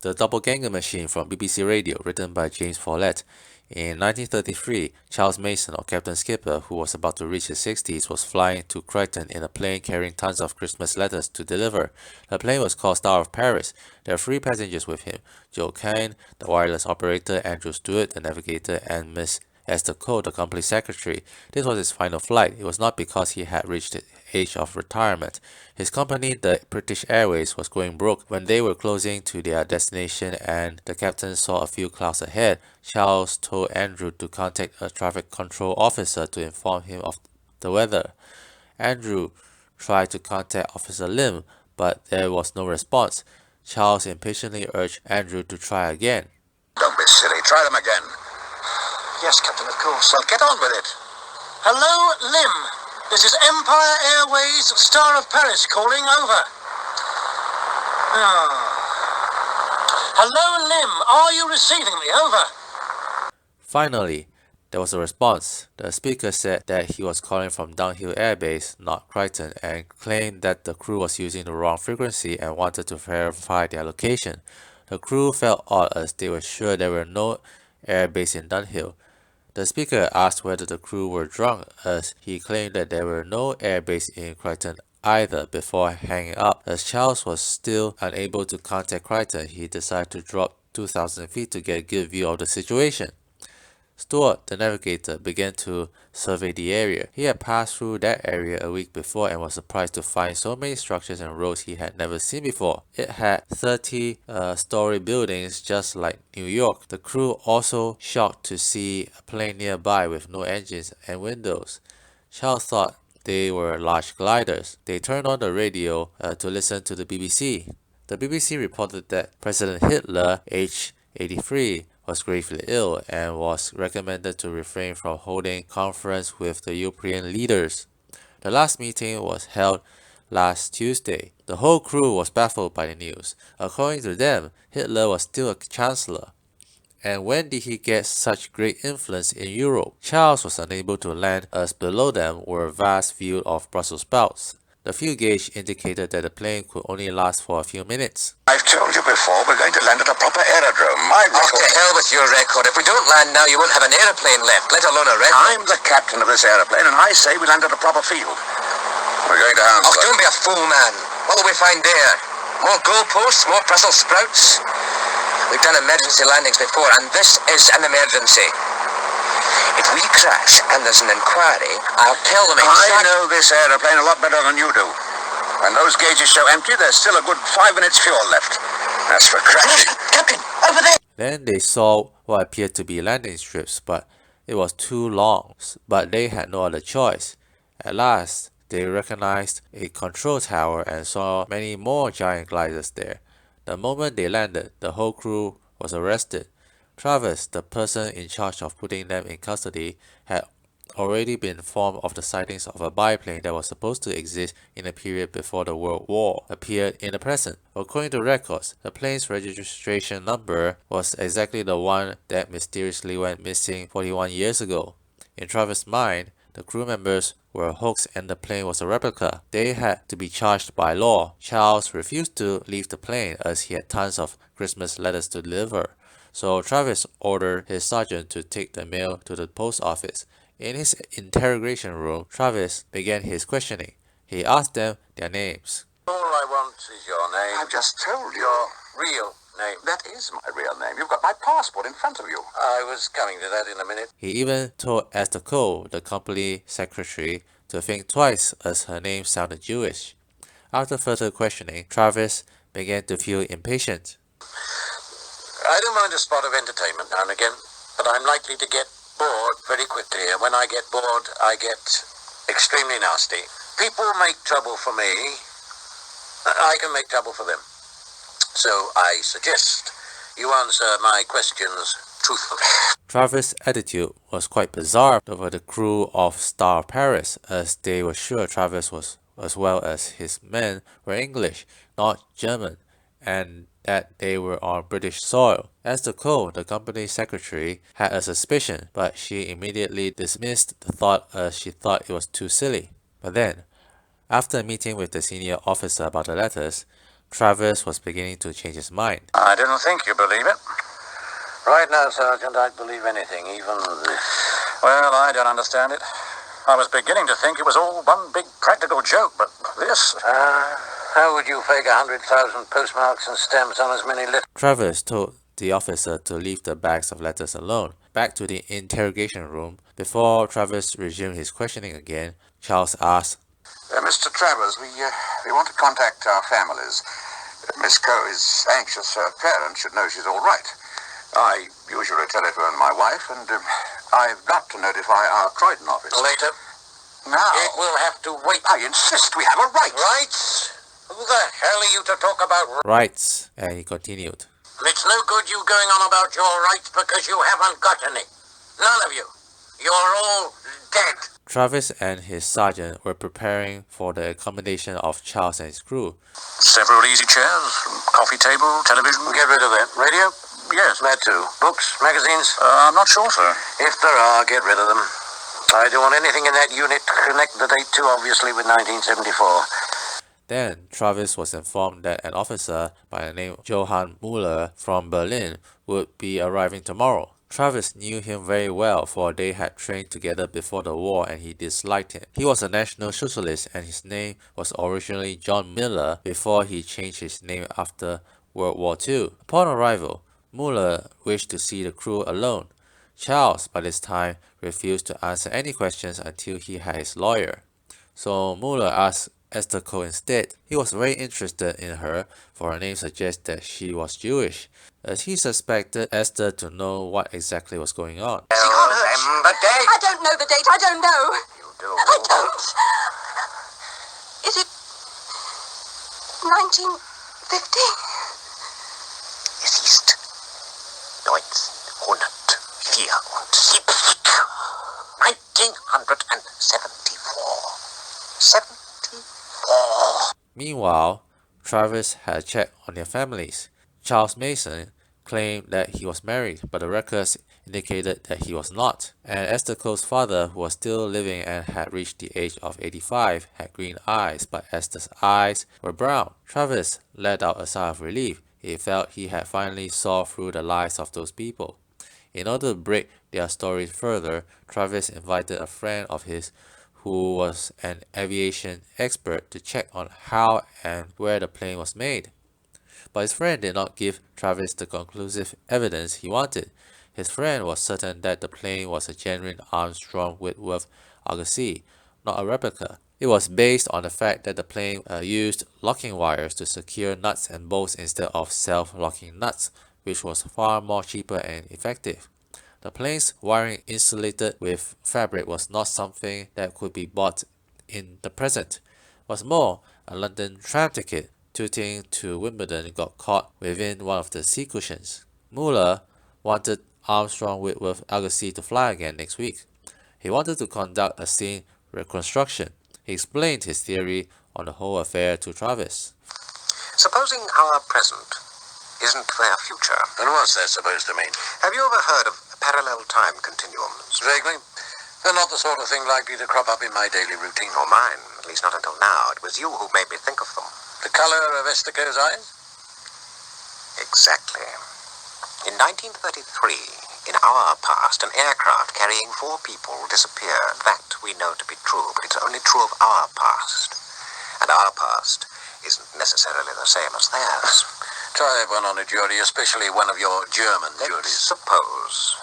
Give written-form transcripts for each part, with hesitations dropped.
The Doppelganger Machine from BBC Radio, written by James Follett. In 1933, Charles Mason, or Captain Skipper, who was about to reach his 60s, was flying to Crichton in a plane carrying tons of Christmas letters to deliver. The plane was called Star of Paris. There were 3 passengers with him: Joe Kane, the wireless operator, Andrew Stewart, the navigator, and Miss Esther Cole, the company secretary. This was his final flight. It was not because he had reached the age of retirement. His company, the British Airways, was going broke. When they were closing to their destination and the captain saw a few clouds ahead, Charles told Andrew to contact a traffic control officer to inform him of the weather. Andrew tried to contact Officer Lim, but there was no response. Charles impatiently urged Andrew to try again. Don't be silly. Try them again. Yes, Captain, of course. Well, get on with it. Hello, Lim. This is Empire Airways Star of Paris calling over. Hello, Lim. Are you receiving me? Over. Finally, there was a response. The speaker said that he was calling from Downhill Air Base, not Crichton, and claimed that the crew was using the wrong frequency and wanted to verify their location. The crew felt odd as they were sure there were no air base in Downhill. The speaker asked whether the crew were drunk, as he claimed that there were no air base in Crichton either before hanging up. As Charles was still unable to contact Crichton, he decided to drop 2,000 feet to get a good view of the situation. Stuart, the navigator, began to survey the area. He had passed through that area a week before and was surprised to find so many structures and roads he had never seen before. It had 30-story buildings just like New York. The crew also shocked to see a plane nearby with no engines and windows. Charles thought they were large gliders. They turned on the radio to listen to the BBC. The BBC reported that President Hitler, aged 83, was gravely ill and was recommended to refrain from holding conference with the European leaders. The last meeting was held last Tuesday. The whole crew was baffled by the news. According to them, Hitler was still a chancellor. And when did he get such great influence in Europe? Charles was unable to land as below them were a vast view of Brussels sprouts. The fuel gauge indicated that the plane could only last for a few minutes. I've told you before, we're going to land at a proper aerodrome. My record... to hell with your record. If we don't land now, you won't have an aeroplane left, let alone a record. I'm the captain of this aeroplane, and I say we land at a proper field. We're going to Hounslow. Oh, don't be a fool, man. What will we find there? More goalposts, more Brussels sprouts? We've done emergency landings before, and this is an emergency. If we crash and there's an inquiry, I'll tell them I know this aeroplane a lot better than you do. When those gauges show empty, there's still a good 5 minutes fuel left. That's for crashing. Captain, over there! Then they saw what appeared to be landing strips, but it was too long. But they had no other choice. At last, they recognized a control tower and saw many more giant gliders there. The moment they landed, the whole crew was arrested. Travis, the person in charge of putting them in custody, had already been informed of the sightings of a biplane that was supposed to exist in a period before the World War appeared in the present. According to records, the plane's registration number was exactly the one that mysteriously went missing 41 years ago. In Travis' mind, the crew members were a hoax and the plane was a replica. They had to be charged by law. Charles refused to leave the plane as he had tons of Christmas letters to deliver. So Travis ordered his sergeant to take the mail to the post office. In his interrogation room, Travis began his questioning. He asked them their names. All I want is your name. I've just told you. Your real name. That is my real name. You've got my passport in front of you. I was coming to that in a minute. He even told Esther Cole, the company secretary, to think twice as her name sounded Jewish. After further questioning, Travis began to feel impatient. I don't mind a spot of entertainment now and again, but I'm likely to get bored very quickly, and when I get bored, I get extremely nasty. People make trouble for me, I can make trouble for them. So I suggest you answer my questions truthfully. Travis' attitude was quite bizarre over the crew of Star Paris, as they were sure Travis was, as well as his men, were English, not German, and that they were on British soil. Esther Cole, the company secretary, had a suspicion, but she immediately dismissed the thought as she thought it was too silly. But then, after a meeting with the senior officer about the letters, Travis was beginning to change his mind. I didn't think you believe it. Right now, Sergeant, I'd believe anything, even this. Well, I don't understand it. I was beginning to think it was all one big practical joke, but this... How would you fake 100,000 postmarks and stamps on as many letters? Travis told the officer to leave the bags of letters alone. Back to the interrogation room. Before Travis resumed his questioning again, Charles asked, Mr. Travers, we want to contact our families. Miss Coe is anxious her parents should know she's all right. I usually telephone my wife, and I've got to notify our Croydon office. Later. Now? It will have to wait. I insist we have a right. Rights? Who the hell are you to talk about rights, and he continued. It's no good you going on about your rights because you haven't got any. None of you. You're all dead. Travis and his sergeant were preparing for the accommodation of Charles and his crew. Several easy chairs, coffee table, television. Get rid of that. Radio? Yes. That too. Books? Magazines? I'm not sure, sir. If there are, get rid of them. I don't want anything in that unit to connect the date too obviously with 1974. Then Travis was informed that an officer by the name Johann Muller from Berlin would be arriving tomorrow. Travis knew him very well, for they had trained together before the war and he disliked him. He was a National Socialist and his name was originally John Miller before he changed his name after World War II. Upon arrival, Muller wished to see the crew alone. Charles, by this time, refused to answer any questions until he had his lawyer. So Muller asked Esther Coe instead. He was very interested in her, for her name suggests that she was Jewish, as he suspected Esther to know what exactly was going on. Remember date? I don't know the date. I don't know. You do. I don't. Is it 1950? Es ist 1974. 1974. Meanwhile, Travis had checked on their families. Charles Mason claimed that he was married, but the records indicated that he was not. And Esther Coe's father, who was still living and had reached the age of 85, had green eyes, but Esther's eyes were brown. Travis let out a sigh of relief. He felt he had finally saw through the lies of those people. In order to break their stories further, Travis invited a friend of his who was an aviation expert to check on how and where the plane was made. But his friend did not give Travis the conclusive evidence he wanted. His friend was certain that the plane was a genuine Armstrong Whitworth Argosy, not a replica. It was based on the fact that the plane used locking wires to secure nuts and bolts instead of self-locking nuts, which was far more cheaper and effective. The plane's wiring insulated with fabric was not something that could be bought in the present. What's more, a London tram ticket tooting to Wimbledon got caught within one of the seat cushions. Muller wanted Armstrong Whitworth Argosy to fly again next week. He wanted to conduct a scene reconstruction. He explained his theory on the whole affair to Travis. Supposing our present isn't their future. And what's that supposed to mean? Have you ever heard of parallel time continuums? Vaguely. They're not the sort of thing likely to crop up in my daily routine. Or mine, at least not until now. It was you who made me think of them. The color of Esther Coe's eyes? Exactly. In 1933, in our past, an aircraft carrying 4 people disappeared. That we know to be true, but it's only true of our past. And our past isn't necessarily the same as theirs. Try that one on a jury, especially one of your German juries. Suppose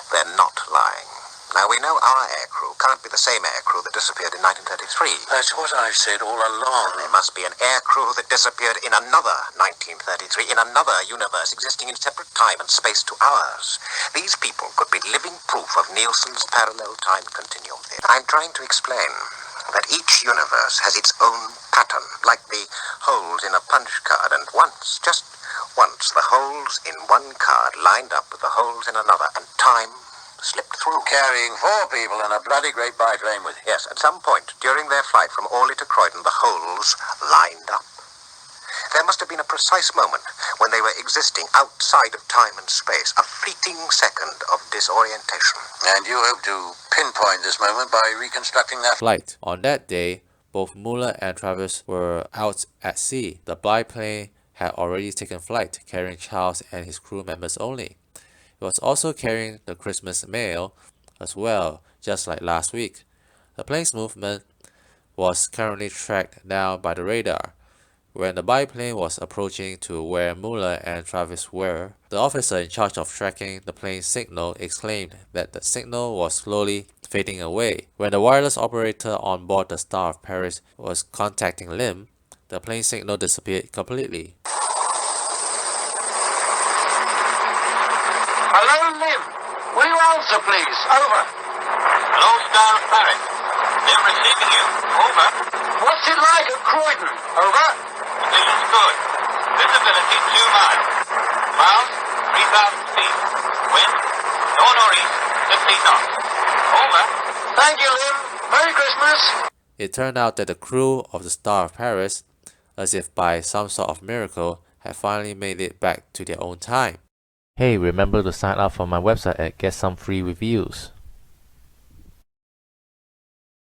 they're not lying. Now, we know our aircrew can't be the same aircrew that disappeared in 1933. That's what I've said all along. There must be an aircrew that disappeared in another 1933, in another universe existing in separate time and space to ours. These people could be living proof of Nielsen's parallel time continuum theory. I'm trying to explain that each universe has its own pattern, like the holes in a punch card, and once, just once, the holes in one card lined up with the holes in another, and time slipped through. Carrying 4 people in a bloody great biplane with him. Yes, at some point during their flight from Orly to Croydon, the holes lined up. There must have been a precise moment when they were existing outside of time and space, a fleeting second of disorientation. And you hope to pinpoint this moment by reconstructing that Flight. On that day, both Muller and Travis were out at sea. The biplane had already taken flight, carrying Charles and his crew members only. It was also carrying the Christmas mail as well, just like last week. The plane's movement was currently tracked down by the radar. When the biplane was approaching to where Muller and Travis were, the officer in charge of tracking the plane's signal exclaimed that the signal was slowly fading away. When the wireless operator on board the Star of Paris was contacting Lim, the plane signal disappeared completely. Hello, Lim. Will you answer, please? Over. Hello, Star of Paris. They're receiving you. Over. What's it like at Croydon? Over. Conditions good. Visibility 2 miles. Miles, 3,000 feet. Wind, north-northeast, 15 knots. Over. Thank you, Lim. Merry Christmas. It turned out that the crew of the Star of Paris, as if by some sort of miracle, had finally made it back to their own time. Hey, remember to sign up for my website and get some free reviews.